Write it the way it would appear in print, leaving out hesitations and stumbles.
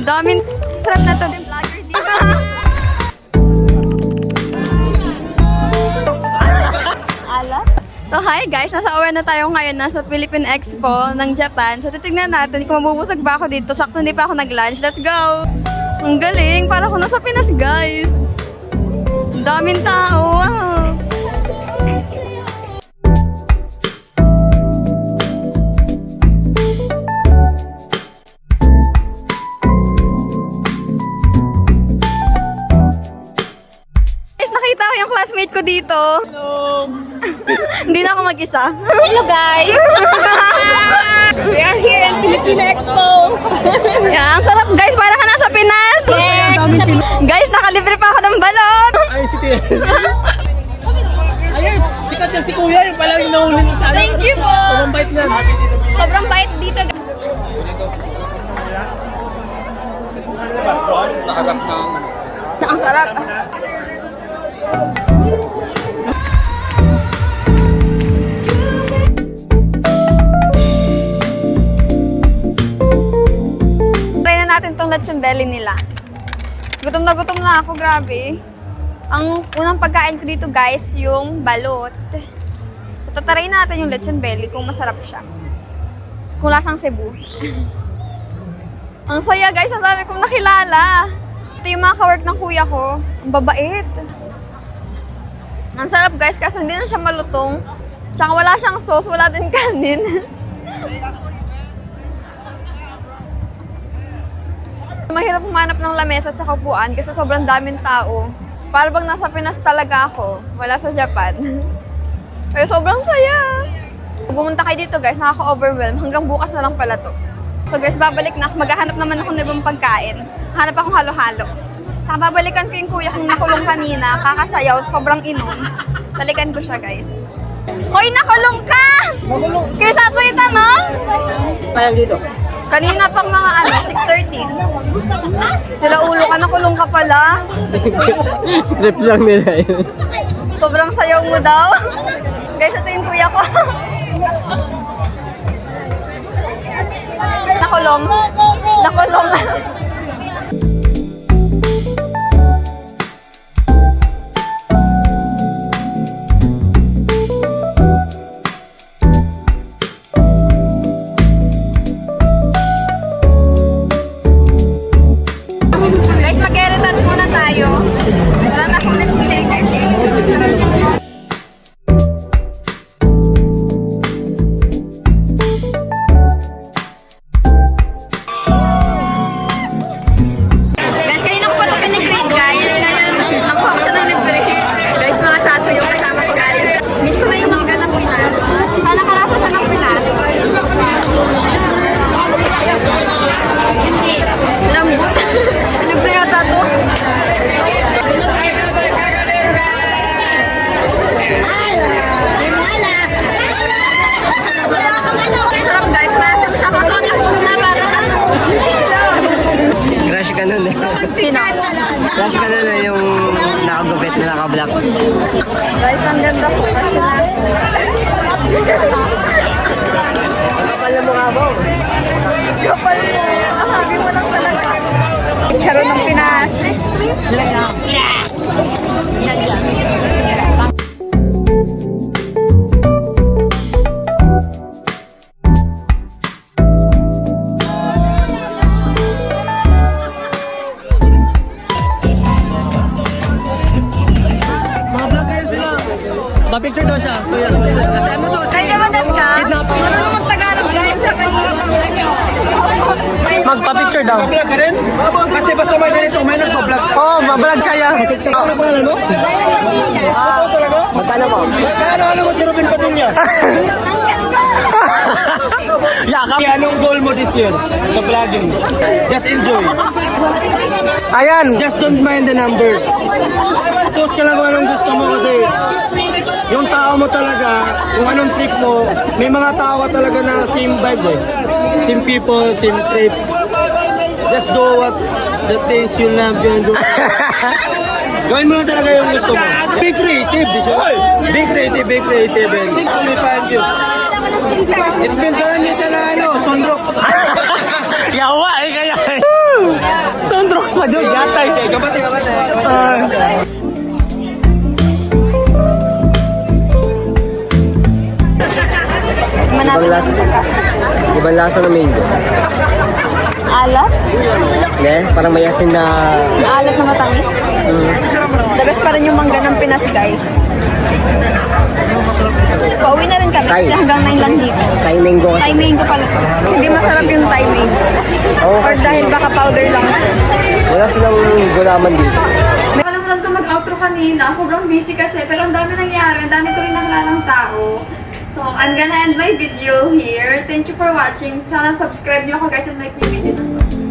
Daming sarap na to. Vlogger dito. Ala? So hi guys, nasa uwi na tayo ngayon. Nasa Philippine Expo ng Japan. So titignan natin kung mabubusog ba ako dito. Sakto hindi pa ako nag-lunch. Let's go! Ang galing! Para ako nasa Pinas guys. Ang daming tao. Wow! Nakita ko yung classmate ko dito. Hello! Hindi na ako mag-isa. Hello guys! We are here in Philippine Expo! Yeah, ang sarap guys, para ka nasa Pinas. Guys, nakalibre pa ako ng balot. Ay, si Tia. Ayun, sikat yan si Kuya. Yung pala yung nahuli niya sa akin. Thank you po! Sobrang bait niyan. Sobrang bait dito. Sa harap ng... Ang sarap. Try na natin tong lechon belly nila. Gutom na ako, grabe. Ang unang pagkain ko dito guys, yung balot. Tataray natin yung lechon belly kung masarap siya. Kung lasang Cebu. Ang saya guys, ang dami kong nakilala. Ito yung mga kawork ng kuya ko. Ang babait. Ang sarap guys, kasi hindi na siya malutong. Tsaka wala siyang sauce, wala din kanin. Mahirap humanap ng lamesa at upuan kasi sobrang daming tao. Para bang nasa Pinas talaga ako, wala sa Japan. Pero sobrang saya. Kung pumunta kayo dito guys, nakaka-overwhelm. Hanggang bukas na lang pala to. So guys, babalik na. Maghahanap naman ako ng ibang pagkain. Hanap akong halo-halo. Saka babalikan ko yung kuya kong nakulong kanina. Kakasayaw, sobrang inom. Balikan ko siya guys. Hoy, nakulong ka! Kaya sa Twitter, no? Kaya dito. Kanina pang mga 6:30. Sila ulo ka, nakulong ka pala. Script lang nila yun. Sobrang sayaw mo daw. Guys, ito yung kuya ko. Nakulong. Nakulong. Guys, mag-retouch muna tayo. Wala na akong lipstick. Guys, kanina ko pa ito pinigrade guys. Ngayon, nakuha ko siya ng libre. Guys, mga sacho yung kasama ko guys. Miss ko na yung mangga ng Pinas. Nakalasa siya ng Pinas. Lambot. Pinog na yata to. Sarap guys, maasim siya. Kaso nagpog na parang ano. Crush ka nun eh. Sino? Crush ka nun eh, yung nakagupit na nakablock. Guys, ang ganda po kasi na. Ang kapal na mukha mo. Kapal mo. Sabi mo lang talaga. Charo ng Pinas. Mga vlog kayo sila. Pa-picture daw siya. Kuya, kasi ano to? Kaya madat ka? Kidnapping. Ano naman Tagalog guys? Magpa-picture daw. Vlog ka rin? Kasi basta may ganito, may nagpa-vlog ka. Oo, mablog siya yan. Ano ba mo? Oo talaga? Magkano mo? Ano mo si Ruben Padilla? Yakap. Anong goal mo this year sa vlogging? Just enjoy. Ayan. Just don't mind the numbers. Post ka lang kung anong gusto mo kasi yung tao mo talaga, kung anong trip mo, may mga tao ka talaga na same vibes eh. Same people, same trips. Just do what the things you love and do. Gawin mo na talaga yung gusto mo. Be creative, di siya? Be creative, and may find you. Spinsaran niya siya na sunrock. Yawa eh kaya. Ang lasa ng mango. Alat? Hindi, parang may asin na... Alat na matamis? The best pa rin yung mangga ng Pinas, guys. Pauwi na rin kami kasi hanggang 9 lang dito. Thai mango kasi. Thai mango pala to. Hindi masarap yung Thai mango. Oo, Or kasi dahil baka powder lang to. wala silang gulaman dito. May alam lang ko mag-outro kanina. Sobrang busy kasi. Pero ang dami nangyari. Ang dami ko rin nakilalang tao. So, I'm gonna end my video here. Thank you for watching. Sana subscribe nyo ako guys and like yung video.